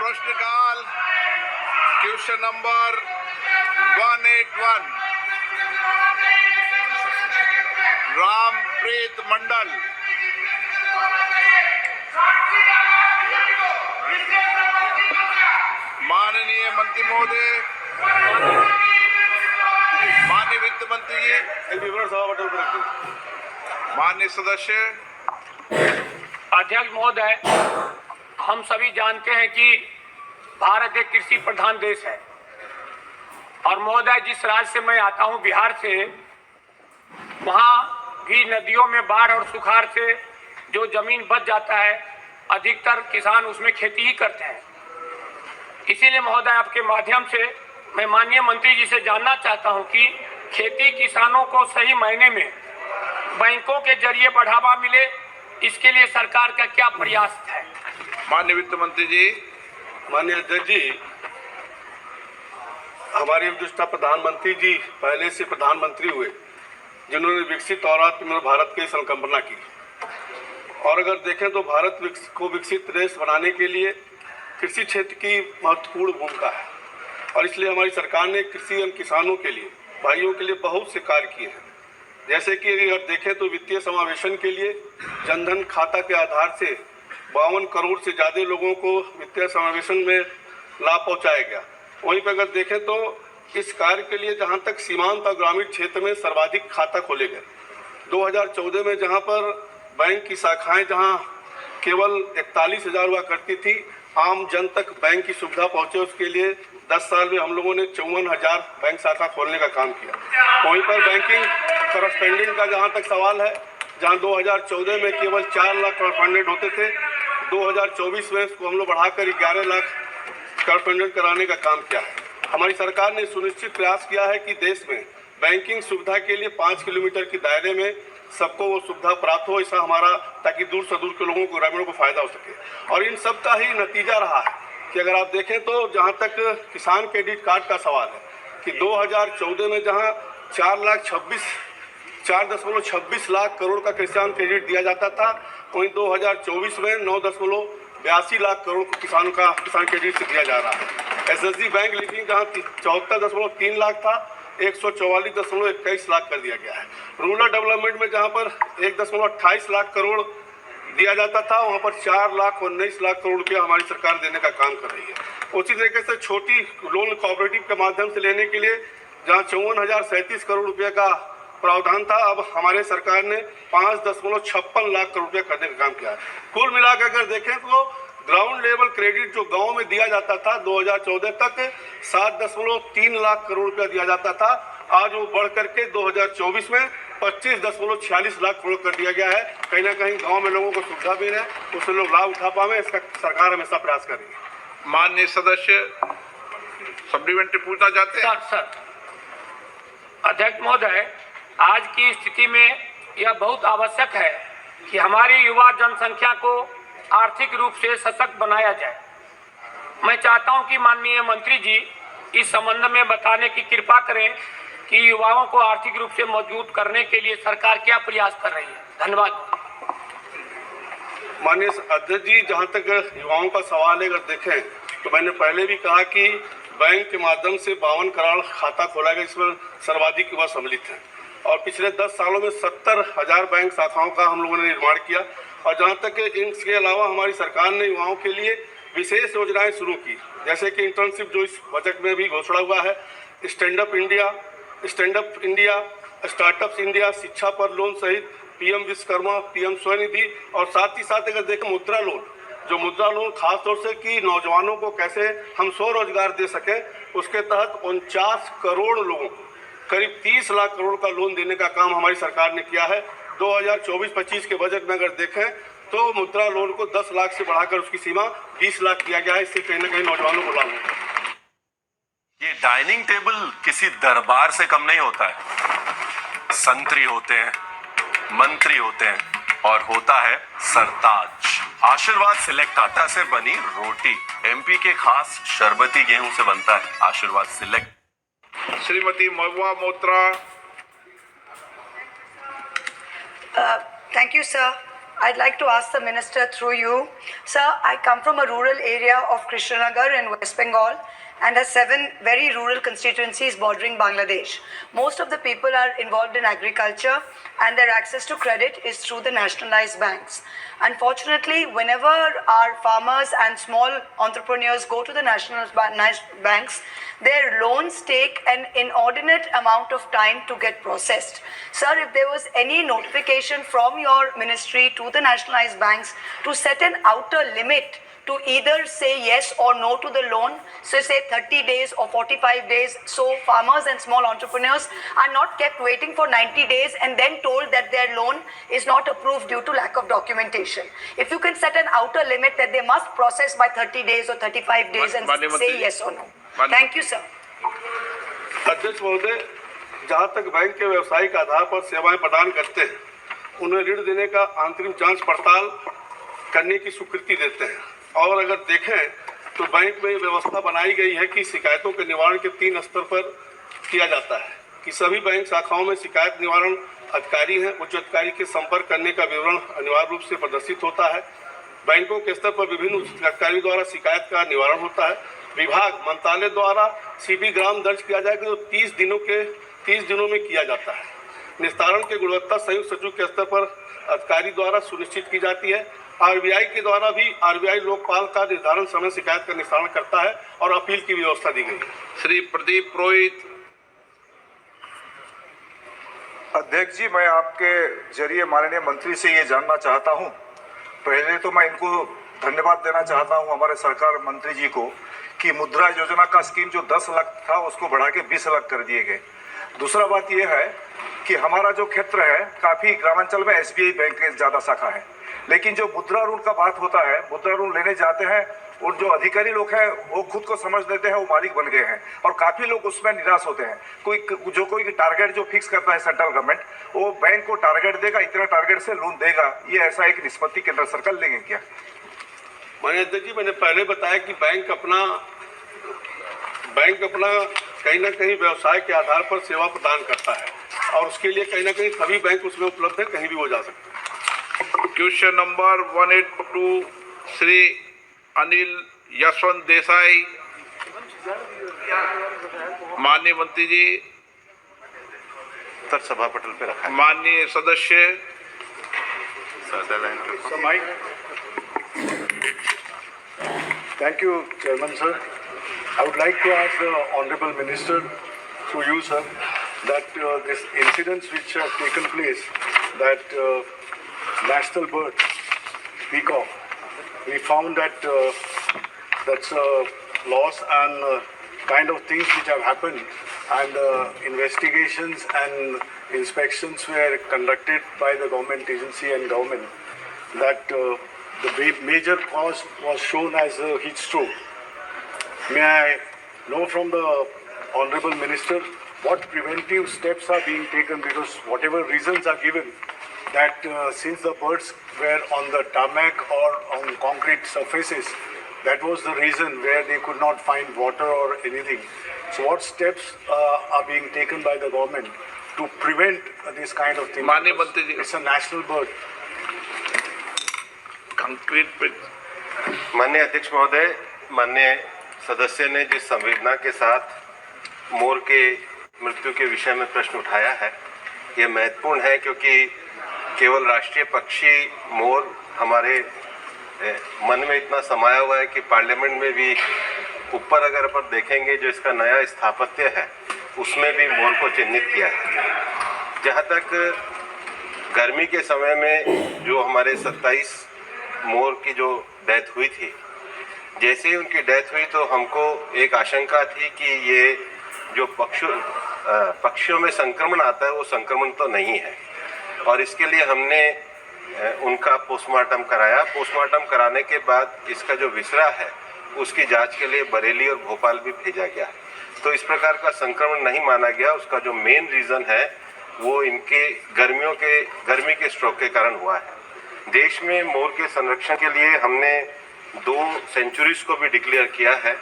प्रश्नकाल question number 181 Rampreet Mandal. माननीय मंत्री महोदय, माननीय वित्त मंत्री जी, एक विवरण सभा पटल पर रखिए। माननीय सदस्य। अध्यक्ष महोदय, हम सभी जानते हैं कि भारत एक कृषि प्रधान देश है और महोदय जिस राज्य से मैं आता हूं, बिहार से, वहाँ भी नदियों में बाढ़ और सुखाड़ से जो जमीन बच जाता है, अधिकतर किसान उसमें खेती ही करते हैं। इसीलिए महोदय आपके माध्यम से मैं माननीय मंत्री जी से जानना चाहता हूं कि खेती किसानों को सही मायने में बैंकों के जरिए बढ़ावा मिले, इसके लिए सरकार का क्या प्रयास है? माननीय वित्त मंत्री जी। माननीय अध्यक्ष जी, हमारे उपदेष्टा प्रधानमंत्री जी पहले से प्रधानमंत्री हुए जिन्होंने विकसित और आत्मनिर्भर भारत की संकल्पना की, और अगर देखें तो भारत को विकसित देश बनाने के लिए कृषि क्षेत्र की महत्वपूर्ण भूमिका है और इसलिए हमारी सरकार ने कृषि एवं किसानों के लिए, भाइयों के लिए बहुत से कार्य किए हैं। जैसे कि अगर देखें तो वित्तीय समावेशन के लिए जनधन खाता के आधार से 52 करोड़ से ज़्यादा लोगों को वित्तीय समावेशन में लाभ पहुंचाया गया। वहीं पर अगर देखें तो इस कार्य के लिए जहां तक सीमांत और ग्रामीण क्षेत्र में सर्वाधिक खाता खोले गए। 2014 में जहां पर बैंक की शाखाएं जहां केवल 41,000 हुआ करती थी, आम जन तक बैंक की सुविधा पहुंचे, उसके लिए 10 साल में हम लोगों ने 54,000 बैंक शाखा खोलने का काम किया। वहीं पर बैंकिंग करस्पेंडेंट का जहां तक सवाल है, जहां 2014 में केवल 4 लाख करस्पेंडेंट होते थे, 2024 में इसको हम लोग बढ़ाकर 11 लाख करस्पेंडेंट कराने का काम किया है। हमारी सरकार ने सुनिश्चित प्रयास किया है कि देश में बैंकिंग सुविधा के लिए 5 किलोमीटर के दायरे में सबको वो सुविधा प्राप्त हो, ऐसा हमारा, ताकि दूर से दूर के लोगों को, ग्रामीणों को फायदा हो सके। और इन सब का ही नतीजा रहा है कि अगर आप देखें तो जहां तक किसान क्रेडिट कार्ड का सवाल है कि 2014 में जहां 4.26 लाख करोड़ का किसान क्रेडिट दिया जाता था, वहीं 2024 में 9.82 लाख करोड़ किसानों का किसान क्रेडिट से दिया जा रहा है। एसएसजी बैंक लिंकिंग जहां 74.3 लाख था, 144.21 लाख कर दिया गया है। रूरल डेवलपमेंट में जहां पर 1.28 लाख करोड़ दिया जाता था, वहां पर 4,19 लाख करोड़ रुपया हमारी सरकार देने का काम कर रही है। उसी तरीके से छोटी लोन कोऑपरेटिव के माध्यम से लेने के लिए जहां 54,037 करोड़ रुपये का प्रावधान था, अब हमारे सरकार ने 5.56 लाख करोड़ रुपया करने का काम किया है। कुल मिलाकर अगर देखें तो ग्राउंड लेवल क्रेडिट जो गांव में दिया जाता था 2014 तक 7.3 लाख करोड़ रुपया दिया जाता था, आज वो बढ़ करके 2024 में 25.46 लाख करोड़ कर दिया गया है। कहीं ना कहीं गांव में लोगों को सुविधा भी है, उससे लोग लाभ उठा पावे, इसका सरकार हमेशा प्रयास कर रही है। माननीय सदस्य सप्लीमेंट्री पूछना चाहते हैं? सर, अध्यक्ष महोदय, आज की स्थिति में यह बहुत आवश्यक है कि हमारी युवा जनसंख्या को आर्थिक रूप से सशक्त बनाया जाए। मैं चाहता हूं कि माननीय मंत्री जी इस संबंध में बताने की कृपा करें कि युवाओं को आर्थिक रूप से मजबूत करने के लिए सरकार क्या प्रयास कर रही है। धन्यवाद। माननीय अध्यक्ष जी, जहां तक युवाओं का सवाल है, अगर देखें तो मैंने पहले भी कहा कि बैंक के माध्यम से 52 करोड़ खाता खोला गया, इसमें सर्वाधिक युवा सम्मिलित हैं और पिछले 10 सालों में 70,000 बैंक शाखाओं का हम लोगों ने निर्माण किया। और जहां तक इनके अलावा हमारी सरकार ने युवाओं के लिए विशेष योजनाएं शुरू की, जैसे कि इंटर्नशिप जो इस बजट में भी घोषणा हुआ है, stand up India, startups India, शिक्षा पर लोन सहित पीएम विश्वकर्मा, पीएम स्वनिधि, और साथ ही साथ अगर देखें मुद्रा लोन खासतौर से कि नौजवानों को कैसे हम स्वरोजगार दे सके, उसके तहत 49 करोड़ लोगों को करीब 30 लाख करोड़ का लोन देने का काम हमारी सरकार ने किया है। 2024-25 के बजट में अगर देखें तो मुद्रा लोन को 10 लाख से बढ़ाकर उसकी सीमा 20 लाख किया गया है। इससे कहीं ना कहीं नौजवानों को लाभ होगा। ये डाइनिंग टेबल किसी दरबार से कम नहीं होता है। संतरी होते हैं, मंत्री होते हैं और होता है सरताज। आशीर्वाद सिलेक्ट आटा से बनी रोटी एमपी के खास शरबती गेहूं से बनता है आशीर्वाद select. Shrimati Mahua Moitra. Thank you sir. I'd like to ask the Minister through you. Sir, I come from a rural area of Krishnanagar in West Bengal and has 7 very rural constituencies bordering Bangladesh. Most of the people are involved in agriculture and their access to credit is through the nationalized banks. Unfortunately, whenever our farmers and small entrepreneurs go to the national banks, their loans take an inordinate amount of time to get processed. Sir, if there was any notification from your ministry to the nationalized banks to set an outer limit to either say yes or no to the loan, so say 30 days or 45 days, so farmers and small entrepreneurs are not kept waiting for 90 days and then told that their loan is not approved due to lack of documentation. If you can set an outer limit that they must process by 30 days or 35 days and say yes or no. Thank you, sir. अध्यक्ष महोदय, जहाँ तक bank के व्यवसायिक आधार पर सेवाएं प्रदान करते हैं, उन्हें ऋण देने का आंतरिक जांच पड़ताल करने की स्वीकृति देते हैं। और अगर देखें तो बैंक में व्यवस्था बनाई गई है कि शिकायतों के निवारण के 3 स्तर पर किया जाता है कि सभी बैंक शाखाओं में शिकायत निवारण अधिकारी हैं। उच्च अधिकारी के संपर्क करने का विवरण अनिवार्य रूप से प्रदर्शित होता है। बैंकों के स्तर पर विभिन्न उच्च अधिकारी द्वारा शिकायत का निवारण होता है। विभाग मंत्रालय द्वारा सीबी ग्राम दर्ज किया जाएगा जो 30 दिनों में किया जाता है। निस्तारण की गुणवत्ता संयुक्त सचिव के स्तर पर अधिकारी द्वारा सुनिश्चित की जाती है। आरबीआई के द्वारा भी आरबीआई लोकपाल का निर्धारण समय शिकायत का निस्तारण करता है और अपील की व्यवस्था दी गई है। श्री प्रदीप पुरोहित। अध्यक्ष जी, मैं आपके जरिए माननीय मंत्री से ये जानना चाहता हूँ। पहले तो मैं इनको धन्यवाद देना चाहता हूँ हमारे सरकार मंत्री जी को कि मुद्रा योजना का स्कीम जो 10 लाख था उसको बढ़ा के 20 लाख कर दिए गए। दूसरा बात यह है कि हमारा जो क्षेत्र है काफ़ी ग्रामांचल में एसबीआई बैंक के ज़्यादा शाखा है, लेकिन जो मुद्रा ऋण का बात होता है, मुद्रा ऋण लेने जाते हैं और जो अधिकारी लोग हैं वो खुद को समझ लेते हैं वो मालिक बन गए हैं और काफ़ी लोग उसमें निराश होते हैं। कोई टारगेट जो फिक्स करता है सेंट्रल गवर्नमेंट, वो बैंक को टारगेट देगा, इतना टारगेट से लोन देगा, ये ऐसा एक निष्पत्ति केंद्र सरकार लेंगे क्या? माननीय अध्यक्ष जी, मैंने पहले बताया कि बैंक अपना कहीं ना कहीं व्यवसाय के आधार पर सेवा प्रदान करता है और उसके लिए कहीं ना कहीं सभी बैंक उसमें उपलब्ध है, कहीं भी वो जा सकते हैं। Question number 182 Shri Anil Yashwant Desai. माननीय मंत्री जी, उत्तर सभा पटल पे रखा है। माननीय सदस्य। Thank you, Chairman, sir. I would like to ask the Honorable Minister, through you, sir, that this incidents which have taken place, that national bird, peacock, we found that that's a loss and kind of things which have happened, and investigations and inspections were conducted by the government agency and government, that the major cause was shown as a heat stroke. May I know from the Honorable Minister what preventive steps are being taken, because whatever reasons are given, that since the birds were on the tarmac or on concrete surfaces, that was the reason where they could not find water or anything. So what steps are being taken by the government to prevent this kind of thing? It's a national bird. माननीय अध्यक्ष महोदय, माननीय सदस्य ने जिस संवेदना के साथ मोर के मृत्यु के विषय में प्रश्न उठाया है, यह महत्वपूर्ण है क्योंकि केवल राष्ट्रीय पक्षी मोर हमारे मन में इतना समाया हुआ है कि पार्लियामेंट में भी ऊपर अगर अपन देखेंगे जो इसका नया स्थापत्य है उसमें भी मोर को चिन्हित किया है। जहाँ तक गर्मी के समय में जो हमारे 27 मोर की जो डेथ हुई थी, जैसे ही उनकी डेथ हुई तो हमको एक आशंका थी कि ये जो पक्षियों में संक्रमण आता है वो संक्रमण तो नहीं है, और इसके लिए हमने उनका पोस्टमार्टम कराया। पोस्टमार्टम कराने के बाद इसका जो विसरा है उसकी जांच के लिए बरेली और भोपाल भी भेजा गया, तो इस प्रकार का संक्रमण नहीं माना गया। उसका जो मेन रीज़न है वो इनके गर्मी के स्ट्रोक के कारण हुआ है। देश में मोर के संरक्षण के लिए हमने 2 सेंचुरीज को भी डिक्लेयर किया है।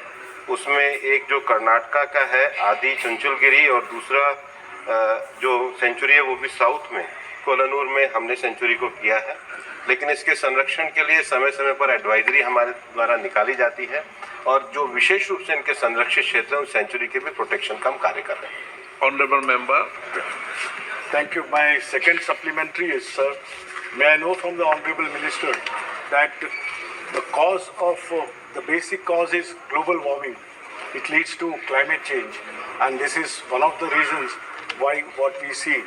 उसमें एक जो कर्नाटका का है आदि चुंचुलगिरी, और दूसरा जो सेंचुरी है वो भी साउथ में कोलानूर में हमने सेंचुरी को किया है, लेकिन इसके संरक्षण के लिए समय समय पर एडवाइजरी हमारे द्वारा निकाली जाती है और जो विशेष रूप से इनके संरक्षित क्षेत्र हैं उन सेंचुरी के भी प्रोटेक्शन का हम कार्य कर रहे हैं। Honourable member. Thank you. My second supplementary is, sir, may I know from the Honorable Minister that the cause of, the basic cause is global warming. It leads to climate change, and this is one of the reasons why what we see.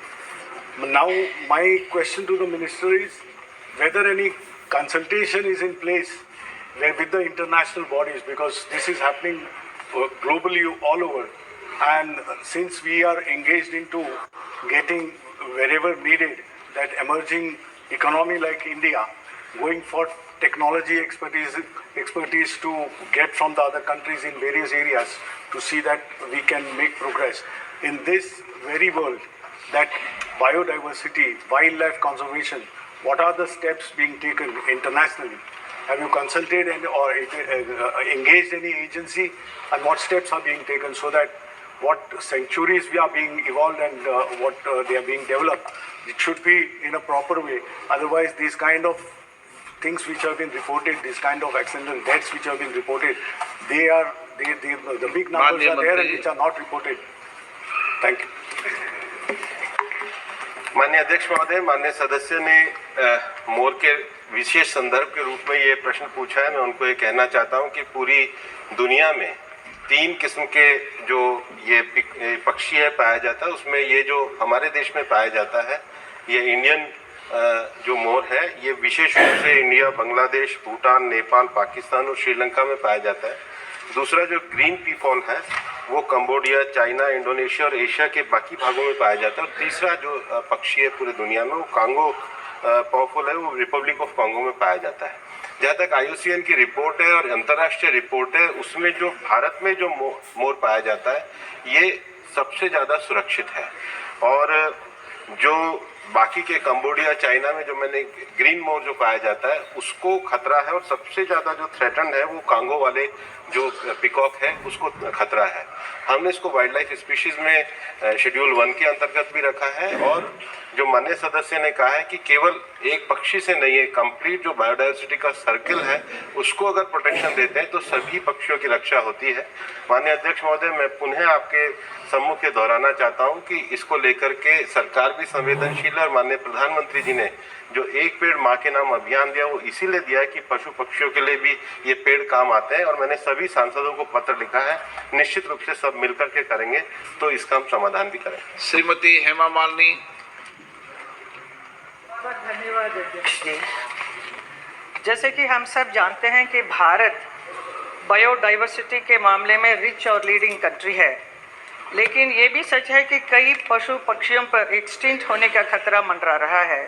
Now, my question to the Minister is whether any consultation is in place with the international bodies, because this is happening globally all over. And since we are engaged into getting wherever needed that emerging economy like India, going for technology expertise to get from the other countries in various areas to see that we can make progress. In this very world, that biodiversity, wildlife conservation, what are the steps being taken internationally? Have you consulted or engaged any agency, and what steps are being taken so that what sanctuaries we are being evolved and what they are being developed, it should be in a proper way. Otherwise, these kind of things which have been reported, these kind of accidental deaths which have been reported, the big numbers are there and which are not reported. Thank you. माननीय अध्यक्ष महोदय, माननीय सदस्य ने मोर के विशेष संदर्भ के रूप में ये प्रश्न पूछा है। मैं उनको ये कहना चाहता हूँ कि पूरी दुनिया में 3 किस्म के जो ये पक्षी है पाया जाता है, उसमें ये जो हमारे देश में पाया जाता है ये इंडियन जो मोर है, ये विशेष रूप से इंडिया, बांग्लादेश, भूटान, नेपाल, पाकिस्तान और श्रीलंका में पाया जाता है। दूसरा जो ग्रीन पीफॉल है वो कंबोडिया, चाइना, इंडोनेशिया और एशिया के बाकी भागों में पाया जाता है। और तीसरा जो पक्षी है पूरे दुनिया में वो कांगो पॉफुल है, वो रिपब्लिक ऑफ कांगो में पाया जाता है। जहाँ तक IUCN की रिपोर्ट है और अंतर्राष्ट्रीय रिपोर्ट है, उसमें जो भारत में जो मोर पाया जाता है ये सबसे ज़्यादा सुरक्षित है। और जो बाकी के कंबोडिया, चाइना में जो मैंने ग्रीन मोर जो पाया जाता है उसको खतरा है, और सबसे ज़्यादा जो थ्रेटन्ड है वो कांगो वाले जो पिकॉक है उसको खतरा है। हमने इसको वाइल्ड लाइफ स्पीशीज़ में शेड्यूल 1 के अंतर्गत भी रखा है। और जो माननीय सदस्य ने कहा है कि केवल एक पक्षी से नहीं है, कंप्लीट जो बायोडाइवर्सिटी का सर्कल है उसको अगर प्रोटेक्शन देते हैं तो सभी पक्षियों की रक्षा होती है। माननीय अध्यक्ष महोदय, मैं पुनः आपके सम्मुख दोहराना चाहता हूं कि इसको लेकर के सरकार भी संवेदनशील है और माननीय प्रधानमंत्री जी ने जो एक पेड़ माँ के नाम अभियान दिया वो इसीलिए दिया है कि पशु पक्षियों के लिए भी ये पेड़ काम आते हैं। और मैंने सभी सांसदों को पत्र लिखा है, निश्चित रूप से सब मिलकर के करेंगे तो इसका हम समाधान भी करेंगे। श्रीमती हेमा मालिनी। धन्यवाद अध्यक्ष जी। जैसे कि हम सब जानते हैं कि भारत बायोडाइवर्सिटी के मामले में रिच और लीडिंग कंट्री है, लेकिन ये भी सच है कि कई पशु पक्षियों पर एक्सटिंक्ट होने का खतरा मंडरा रहा है।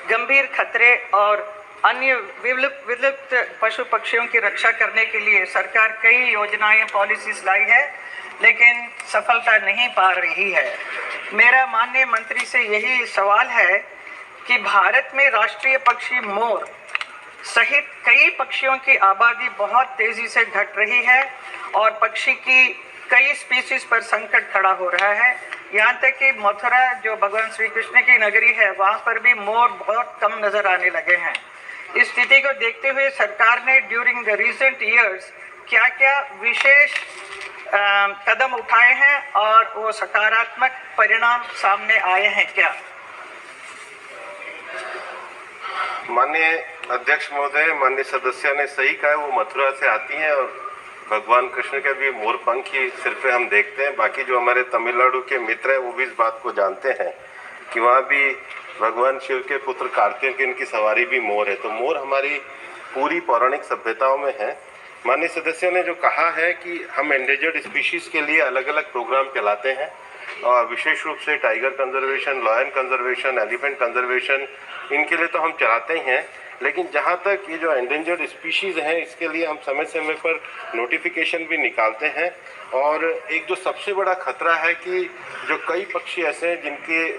गंभीर खतरे और अन्य विलुप्त पशु पक्षियों की रक्षा करने के लिए सरकार कई योजनाएं, पॉलिसीज लाई है, लेकिन सफलता नहीं पा रही है। मेरा माननीय मंत्री से यही सवाल है कि भारत में राष्ट्रीय पक्षी मोर सहित कई पक्षियों की आबादी बहुत तेजी से घट रही है और पक्षी की कई स्पीसीज पर संकट खड़ा हो रहा है। यहाँ तक कि मथुरा जो भगवान श्री कृष्ण की नगरी है वहाँ पर भी मोर बहुत कम नजर आने लगे हैं। इस स्थिति को देखते हुए सरकार ने ड्यूरिंग द रिसेंट ईयर्स क्या क्या विशेष कदम उठाए हैं और वो सकारात्मक परिणाम सामने आए हैं क्या? माननीय अध्यक्ष महोदय, माननीय सदस्य ने सही कहा, वो मथुरा से आती हैं और भगवान कृष्ण के भी मोर पंख ही सिर पे हम देखते हैं। बाकी जो हमारे तमिलनाडु के मित्र हैं वो भी इस बात को जानते हैं कि वहाँ भी भगवान शिव के पुत्र कार्तिकेय की सवारी भी मोर है। तो मोर हमारी पूरी पौराणिक सभ्यताओं में है। माननीय सदस्य ने जो कहा है कि हम एंडेंजर्ड स्पीशीज़ के लिए अलग अलग प्रोग्राम चलाते हैं, और विशेष रूप से tiger conservation, lion conservation, elephant conservation, इनके लिए तो हम चलाते ही हैं। लेकिन जहाँ तक ये जो एंडेंजर्ड स्पीशीज़ हैं इसके लिए हम समय समय पर नोटिफिकेशन भी निकालते हैं। और एक जो सबसे बड़ा खतरा है कि जो कई पक्षी ऐसे हैं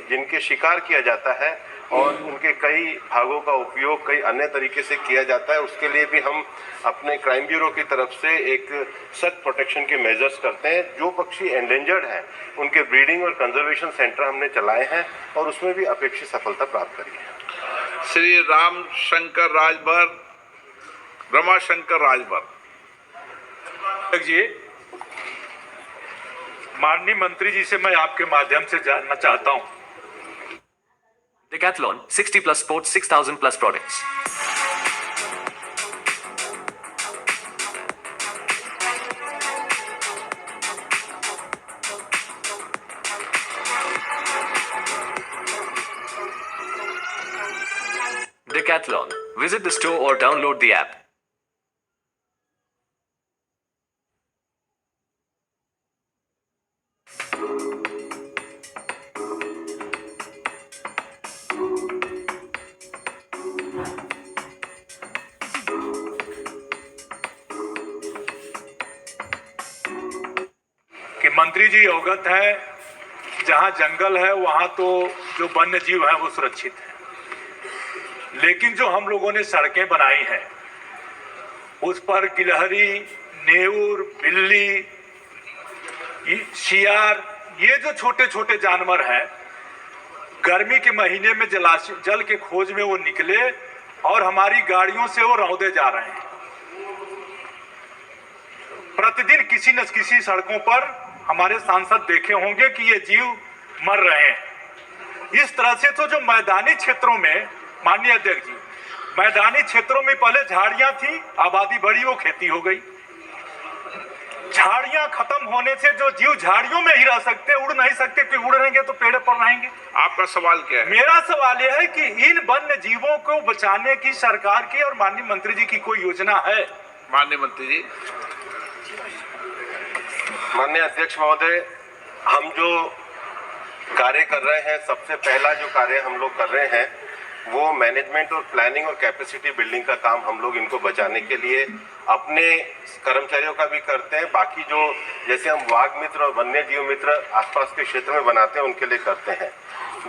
जिनके शिकार किया जाता है और उनके कई भागों का उपयोग कई अन्य तरीके से किया जाता है। उसके लिए भी हम अपने क्राइम ब्यूरो की तरफ से एक सख्त प्रोटेक्शन के मेजर्स करते हैं। जो पक्षी एंडेंजर्ड हैं उनके ब्रीडिंग और कंजर्वेशन सेंटर हमने चलाए हैं और उसमें भी अपेक्षित सफलता प्राप्त करी है। श्री रामशंकर राजभर, रमाशंकर राजभर जी, माननीय मंत्री जी से मैं आपके माध्यम से जानना चाहता हूं, Decathlon, 60 plus sports, 6,000 plus products. Decathlon. Visit the store or download the app. कि मंत्री जी अवगत है, जहां जंगल है वहां तो जो वन्य जीव है वो सुरक्षित है, लेकिन जो हम लोगों ने सड़कें बनाई हैं उस पर गिलहरी, नेऊर, बिल्ली, शियार, ये जो छोटे छोटे जानवर हैं, गर्मी के महीने में जल के खोज में वो निकले और हमारी गाड़ियों से वो रौंदे जा रहे हैं। प्रतिदिन किसी न किसी सड़कों पर हमारे सांसद देखे होंगे कि ये जीव मर रहे हैं। इस तरह से तो जो मैदानी क्षेत्रों में, माननीय अध्यक्ष जी, मैदानी क्षेत्रों में पहले झाड़ियां थी, आबादी बढ़ी, वो खेती हो गई। झाड़ियां खत्म होने से जो जीव झाड़ियों में ही रह सकते, उड़ नहीं सकते, कि उड़ रहेंगे तो पेड़ पर रहेंगे। आपका सवाल क्या है? मेरा सवाल यह है कि इन वन्य जीवों को बचाने की सरकार की और माननीय मंत्री जी की कोई योजना है? माननीय मंत्री जी। माननीय अध्यक्ष महोदय, हम जो कार्य कर रहे हैं, सबसे पहला जो कार्य हम लोग कर रहे हैं वो मैनेजमेंट और प्लानिंग और कैपेसिटी बिल्डिंग का काम हम लोग इनको बचाने के लिए अपने कर्मचारियों का भी करते हैं। बाकी जो जैसे हम वाघ मित्र और वन्य जीव मित्र आसपास के क्षेत्र में बनाते हैं उनके लिए करते हैं।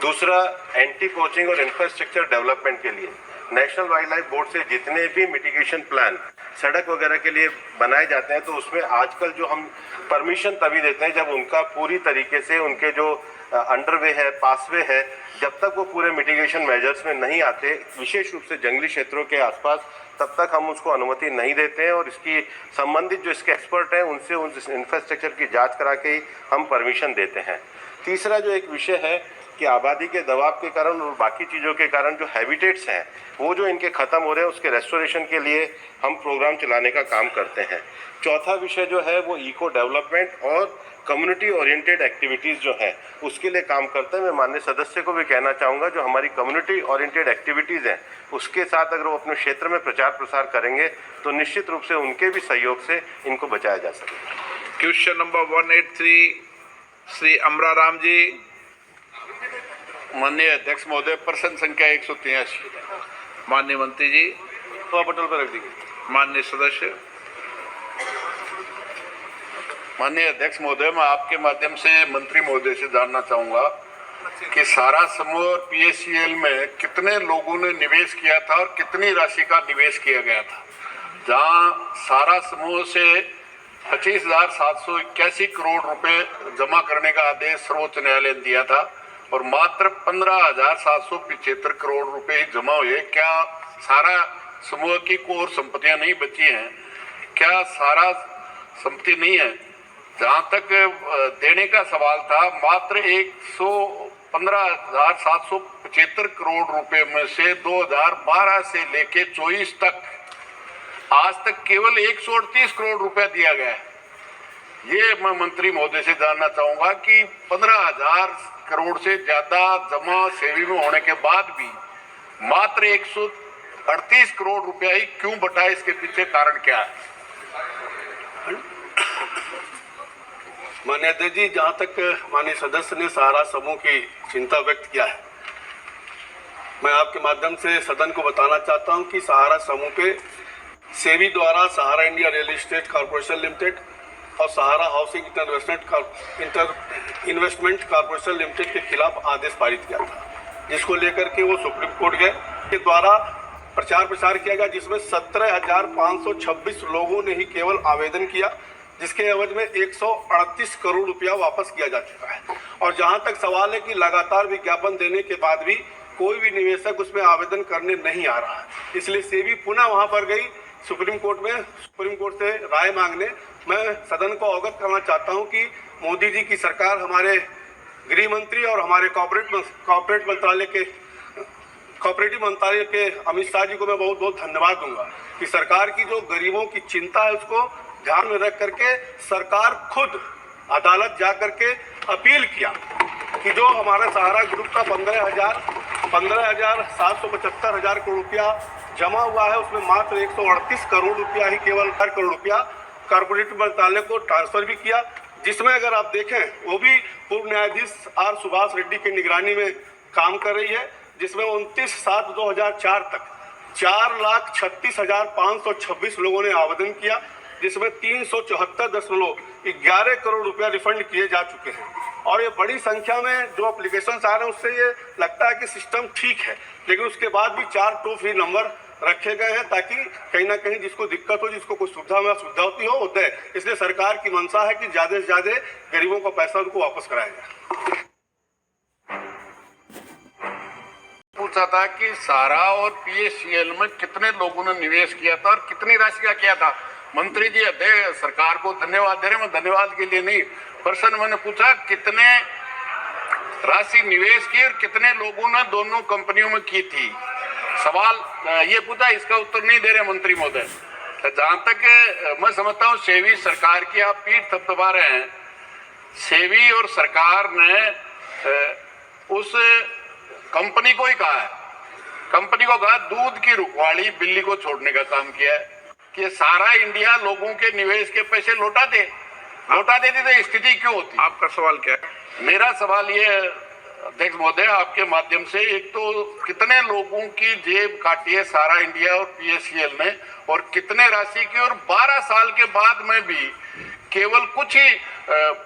दूसरा, एंटी पोचिंग और इंफ्रास्ट्रक्चर डेवलपमेंट के लिए नेशनल वाइल्ड लाइफ बोर्ड से जितने भी मिटिगेशन प्लान सड़क वगैरह के लिए बनाए जाते हैं, तो उसमें आजकल जो हम परमिशन तभी देते हैं जब उनका पूरी तरीके से उनके जो अंडरवे है, पासवे है, जब तक वो पूरे मिटिगेशन मेजर्स में नहीं आते, विशेष रूप से जंगली क्षेत्रों के आसपास, तब तक हम उसको अनुमति नहीं देते हैं और इसकी संबंधित जो इसके एक्सपर्ट हैं उनसे उस इंफ्रास्ट्रक्चर की जांच करा के ही हम परमिशन देते हैं। तीसरा जो एक विषय है कि आबादी के दबाव के कारण और बाकी चीज़ों के कारण जो हैबिटेट्स हैं वो जो इनके ख़त्म हो रहे हैं, उसके रेस्टोरेशन के लिए हम प्रोग्राम चलाने का काम करते हैं। चौथा विषय जो है वो इको डेवलपमेंट और कम्युनिटी ओरिएंटेड एक्टिविटीज़ जो है उसके लिए काम करते हैं। मैं माननीय सदस्य को भी कहना चाहूँगा, जो हमारी कम्युनिटी ओरिएंटेड एक्टिविटीज़ हैं उसके साथ अगर वो अपने क्षेत्र में प्रचार प्रसार करेंगे तो निश्चित रूप से उनके भी सहयोग से इनको बचाया जा सके। क्वेश्चन नंबर 183 श्री अमरा राम जी। माननीय अध्यक्ष महोदय, प्रश्न संख्या 183। माननीय मंत्री जी। तो पटल पर रख दीजिए। माननीय सदस्य। माननीय अध्यक्ष महोदय, मैं आपके माध्यम से मंत्री महोदय से जानना चाहूंगा कि सारा समूह और पीएससीएल में कितने लोगों ने निवेश किया था और कितनी राशि का निवेश किया गया था। जहां सारा समूह से 25,781 करोड़ रुपए जमा करने का आदेश सर्वोच्च न्यायालय ने दिया था और मात्र 15,775 करोड़ रुपए ही जमा हुए। क्या सारा समूह की कोर संपत्तियां नहीं बची हैं? क्या सारा संपत्ति नहीं है? जहां तक देने का सवाल था, मात्र 115,775 करोड़ रुपए में से 2012 से लेके 24 तक आज तक केवल 138 करोड़ रुपया दिया गया है। ये मैं मंत्री महोदय से जानना चाहूंगा कि 15,000 करोड़ से ज्यादा जमा सेवी में होने के बाद भी मात्र 138 करोड़ रुपया ही क्यों बटा? इसके पीछे कारण क्या है? माननीय अध्यक्ष जी, जहां तक माननीय सदस्य ने सहारा समूह की चिंता व्यक्त किया है, मैं आपके माध्यम से सदन को बताना चाहता हूं कि सहारा समूह पे सेबी द्वारा Sahara India real estate corporation limited और Sahara housing investment corporation limited के खिलाफ आदेश पारित किया था। जिसको लेकर के वो सुप्रीम कोर्ट गए, के द्वारा प्रचार प्रसार किया गया, जिसमें 17,526 लोगों ने ही केवल आवेदन किया, जिसके एवज में 138 करोड़ रुपया वापस किया जा चुका है। और जहां तक सवाल है कि लगातार विज्ञापन देने के बाद भी कोई भी निवेशक उसमें आवेदन करने नहीं आ रहा है, इसलिए सेबी पुनः वहां पर गई सुप्रीम कोर्ट में, सुप्रीम कोर्ट से राय मांगने। मैं सदन को अवगत करना चाहता हूं कि मोदी जी की सरकार, हमारे गृह मंत्री और हमारे कॉपरेटिव मंत्रालय के अमित शाह जी को मैं बहुत बहुत धन्यवाद दूंगा कि सरकार की जो गरीबों की चिंता है उसको ध्यान में रख करके सरकार खुद अदालत जा करके अपील किया कि जो हमारा सहारा ग्रुप का 15,775 करोड़ रुपया जमा हुआ है, उसमें मात्र 138 करोड़ रुपया ही, केवल 4 करोड़ रुपया कॉर्पोरेट मंत्रालय को ट्रांसफर भी किया, जिसमें अगर आप देखें वो भी पूर्व न्यायाधीश आर सुभाष रेड्डी की निगरानी में काम कर रही है, जिसमें 29/7/2004 तक 4,36,526 लोगों ने आवेदन किया, जिसमें 374.11 करोड़ रुपया रिफंड किए जा चुके हैं। और ये बड़ी संख्या में जो एप्लीकेशन आ रहे हैं उससे ये लगता है कि सिस्टम ठीक है, लेकिन उसके बाद भी 4 टोल फ्री नंबर रखे गए हैं ताकि कहीं ना कहीं जिसको दिक्कत हो, जिसको कोई सुविधा होती हो दे। इसलिए सरकार की मंशा है कि ज्यादा से ज्यादा गरीबों का पैसा उनको वापस कराया जाए। पूछा था कि सारा और पीएससीएल में कितने लोगों ने निवेश किया था और कितनी राशि का किया था। मंत्री जी सरकार को धन्यवाद दे रहे, मैं धन्यवाद के लिए नहीं, प्रश्न मैंने पूछा कितने राशि निवेश की और कितने लोगों ने दोनों कंपनियों में की थी। सवाल ये पूछा, इसका उत्तर नहीं दे रहे मंत्री महोदय। जहां तक मैं समझता हूँ सेबी सरकार की आप पीठ थपथपा रहे हैं। सेबी और सरकार ने उस कंपनी को ही कहा है, कंपनी को कहा दूध की रुकवाली बिल्ली को छोड़ने का काम किया है कि सारा इंडिया लोगों के निवेश के पैसे लौटा देती तो स्थिति क्यों होती। आपका सवाल क्या है? मेरा सवाल ये है अध्यक्ष महोदय आपके माध्यम से, एक तो कितने लोगों की जेब काटी है सारा इंडिया और पीएससीएल ने, और कितने राशि की, और 12 साल के बाद में भी केवल कुछ ही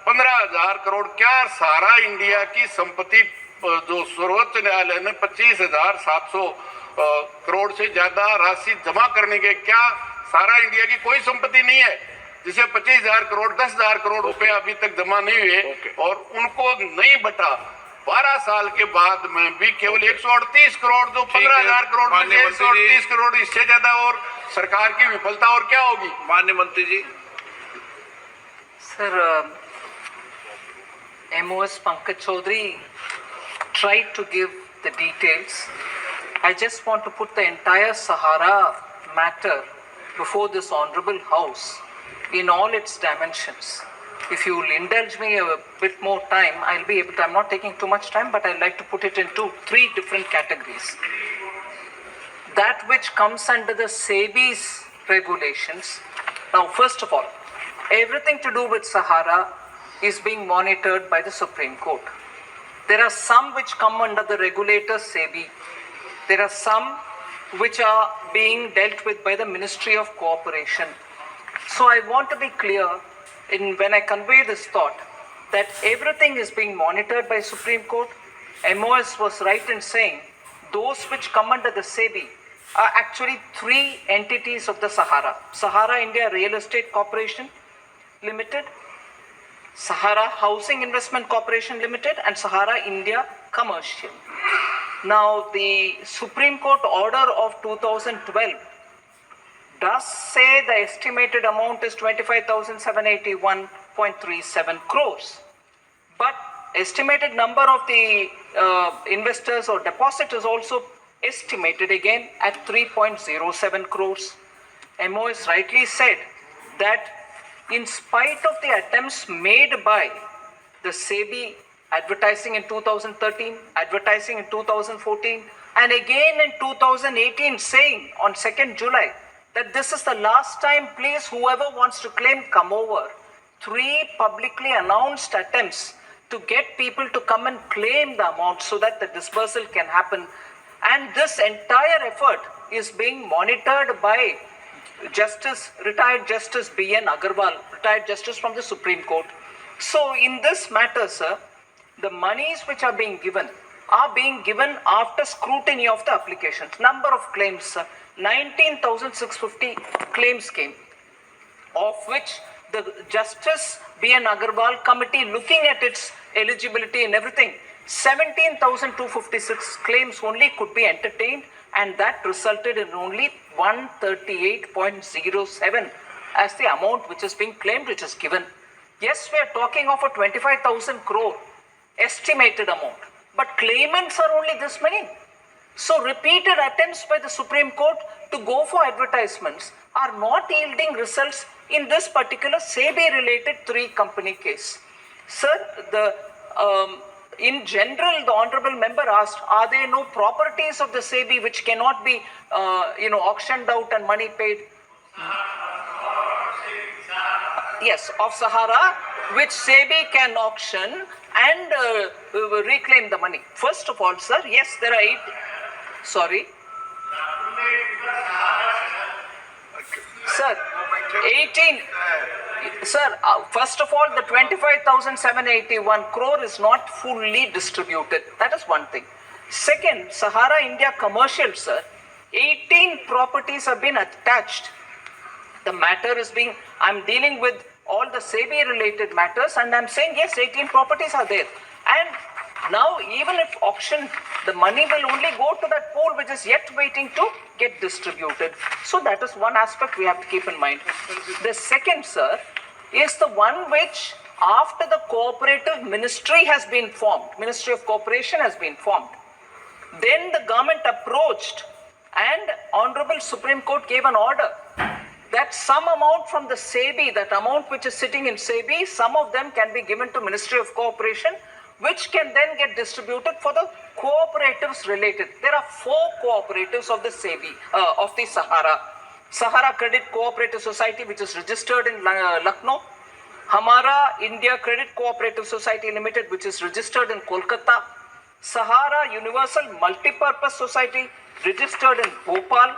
15,000 करोड़, क्या सारा इंडिया की संपत्ति जो सर्वोच्च न्यायालय ने 25,700 करोड़ से ज्यादा राशि जमा करने के, क्या सारा इंडिया की कोई संपत्ति नहीं है जिसे 25,000 करोड़ 10,000 करोड़ रुपए अभी तक जमा नहीं हुए और उनको नहीं बटा। 12 साल के बाद में भी केवल 138 करोड़, जो 15,000 करोड़ में से 138 करोड़, इससे ज्यादा और सरकार की विफलता और क्या होगी। माननीय मंत्री जी। Sir, MOS Pankaj Chaudhary tried to give the details. I just want to put the entire Sahara matter before this honorable house in all its dimensions. If you will indulge me a bit more time, I'll be able to, I'm not taking too much time, but I'd like to put it into 3 different categories. That which comes under the SEBI's regulations. Now, first of all, everything to do with Sahara is being monitored by the Supreme Court. There are some which come under the regulator SEBI. There are some which are being dealt with by the Ministry of Cooperation. So I want to be clear when I convey this thought that everything is being monitored by Supreme Court. MOS was right in saying those which come under the SEBI are actually 3 entities of the Sahara. Sahara India Real Estate Corporation Limited, Sahara Housing Investment Corporation Limited, and Sahara India Commercial. Now, the Supreme Court order of 2012 does say the estimated amount is 25,781.37 crores. But estimated number of the investors or depositors also estimated again at 3.07 crores. MOS rightly said that in spite of the attempts made by the SEBI advertising in 2013, advertising in 2014, and again in 2018 saying on 2nd July that this is the last time, please, whoever wants to claim, come over. 3 publicly announced attempts to get people to come and claim the amount so that the dispersal can happen. And this entire effort is being monitored by retired Justice B.N. Agarwal, retired Justice from the Supreme Court. So in this matter, sir, the monies which are being given are being given after scrutiny of the applications. Number of claims, sir, 19,650 claims came, of which the Justice B.N. Agarwal committee, looking at its eligibility and everything, 17,256 claims only could be entertained, and that resulted in only 138.07 as the amount which is being claimed, which is given. Yes, we are talking of a 25,000 crore estimated amount, but claimants are only this many. So repeated attempts by the Supreme Court to go for advertisements are not yielding results in this particular SEBI-related 3-company case. Sir, in general, the honorable member asked, are there no properties of the SEBI which cannot be, auctioned out and money paid? Yes, of Sahara, which SEBI can auction and reclaim the money. First of all, sir, yes, there are 8. Sorry. Sir, 18. Sir, first of all, the 25,781 crore is not fully distributed. That is one thing. Second, Sahara India Commercial, sir, 18 properties have been attached. The matter is being, I'm dealing with all the SEBI related matters, and I'm saying, yes, 18 properties are there. And now, even if auction, the money will only go to that pool which is yet waiting to get distributed. So that is one aspect we have to keep in mind. The second, sir, is the one which, after the cooperative ministry has been formed, Ministry of Cooperation has been formed, then the government approached and Honorable Supreme Court gave an order that some amount from the SEBI, that amount which is sitting in SEBI, some of them can be given to Ministry of Cooperation, which can then get distributed for the cooperatives related. There are 4 cooperatives of the SEBI, of the Sahara. Sahara Credit Cooperative Society, which is registered in Lucknow. Hamara India Credit Cooperative Society Limited, which is registered in Kolkata. Sahara Universal Multipurpose Society, registered in Bhopal.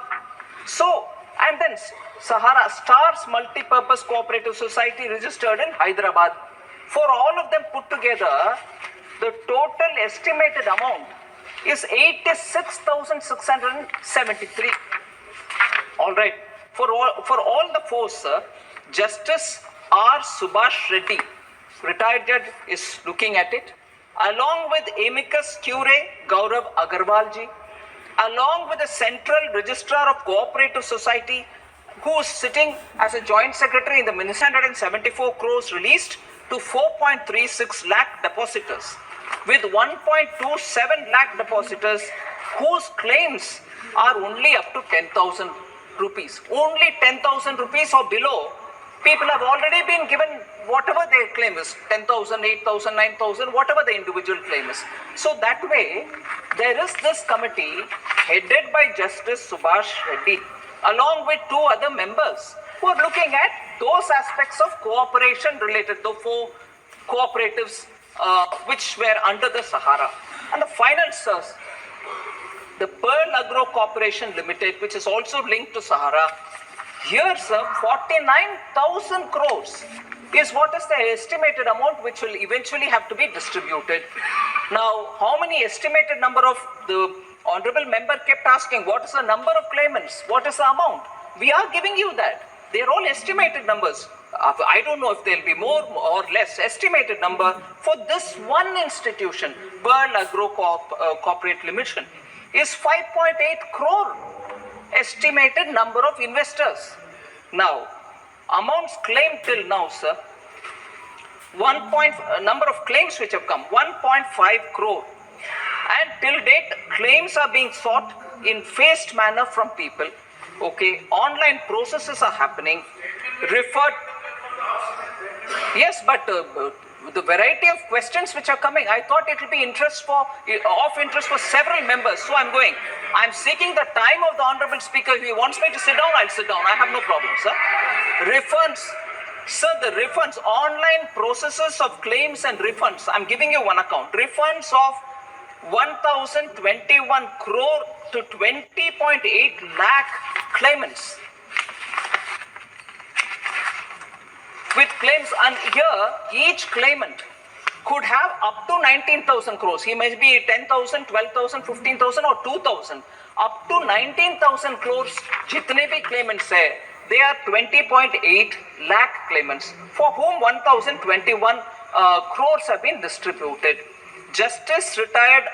So, and then Sahara Stars Multipurpose Cooperative Society, registered in Hyderabad. For all of them put together, the total estimated amount is 86,673. All right. For all the 4, sir, Justice R. Subhash Reddy, retired judge, is looking at it, along with amicus curiae Gaurav Agarwal ji, along with the Central Registrar of Cooperative Society, who is sitting as a joint secretary in the Ministry, 174 crores released to 4.36 lakh depositors, with 1.27 lakh depositors whose claims are only up to 10,000 rupees. Only 10,000 rupees or below, people have already been given whatever their claim is, 10,000, 8,000, 9,000, whatever the individual claim is. So that way, there is this committee headed by Justice Subhash Reddy, along with 2 other members, who are looking at those aspects of cooperation related to 4 cooperatives which were under the Sahara. And the final, sir, the Pearl Agro Corporation Limited, which is also linked to Sahara, here, sir, 49,000 crores is what is the estimated amount which will eventually have to be distributed. Now, how many estimated number of, the honorable member kept asking, what is the number of claimants? What is the amount? We are giving you that. They're all estimated numbers. I don't know if there'll be more or less. Estimated number for this one institution, Pearl Agro Corporate Limited, is 5.8 crore estimated number of investors. Now, amounts claimed till now, sir, number of claims which have come, 1.5 crore. And till date, claims are being sought in phased manner from people. Okay, online processes are happening, referred. Yes, but the variety of questions which are coming, I thought it will be of interest for several members. So I'm seeking the time of the Honorable Speaker. If he wants me to sit down, I'll sit down. I have no problem, sir. Refunds. Sir, the refunds, online processes of claims and refunds. I'm giving you one account. Refunds of 1,021 crore to 20.8 lakh claimants. With claims, and here each claimant could have up to 19,000 crores. He may be 10,000, 12,000, 15,000 or 2,000. Up to 19,000 crores jitne bhi claimants hai, they are 20.8 lakh claimants for whom 1,021 crores have been distributed. Justice retired